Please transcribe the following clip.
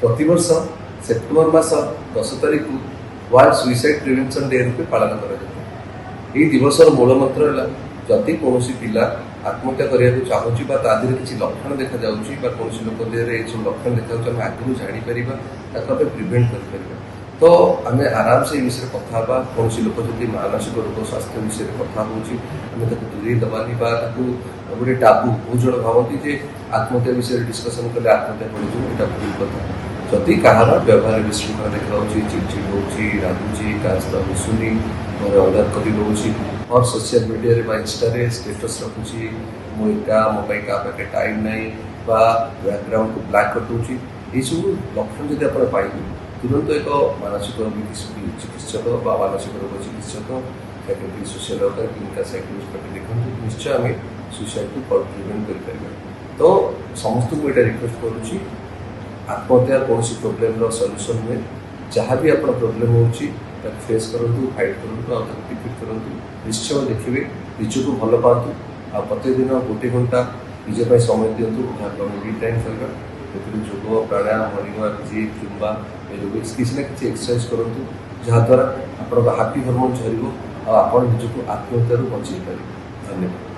प्रतिवर्ष सेप्टेम्बर मास 10 तारिख को वर्ल्ड सुइसाइड प्रिवेंशन डे रूपे पालन कर दिवस मूल मंत्र है जदि कौन पिला आत्महत्या करने को चाहूँगी किसी लक्षण देखा कौन लोक देह सब लक्षण देखा आम आगु जापर प्रिभेन्ट कर तो आम आराम से विषय कथा कौन लोक जब मानसिक रोग स्वास्थ्य विषय कथा होमें दूरे दबानी गोटे टाबू बहुत जन भावती जे आत्महत्या विषय डिस्कसन कले आत्महत्या कर भूल कथा जदि कहार व्यवहार विशृंखला देखा चिड़चिड़ हो रागुची क्या सहित मिशुनी घर अंगार कर रोचे और सोशल मीडिया इंस्टा स्टेटस रखुची मु एका मो क्या पाखे टाइम ना बैकग्राउंड को ब्लैक कर दूसरी ये सब लक्षण जब आप पाइबे तुरंत एक मानसिक चिकित्सक मानसिक रोग चिकित्सक faculty social worker clinical psychologist देखते निश्चय आम सुसाइड को प्रिवेंट कर तो समस्त को यहाँ रिक्वेस्ट करुँची आत्महत्या कौन प्रोब्लेम सल्यूशन हुए जहाँ भी आप प्रोब्लेम हो फेस करूँ फाइट करूँ डिफिट करूँ निश्चय देखिए निजक भल पातु आ प्रतिदिन गोटे घंटा निजे समय दिंतु मेडिटेट करवा योग प्राणायाम मॉर्निंग वॉक जी जुम्बा एरोबिक्स किसी ना किसी एक्सरसाइज करूँ जहाँद्वारा आप हार्टी हॉर्मोन झर आप निजक आत्महत्या बचे पारे। धन्यवाद।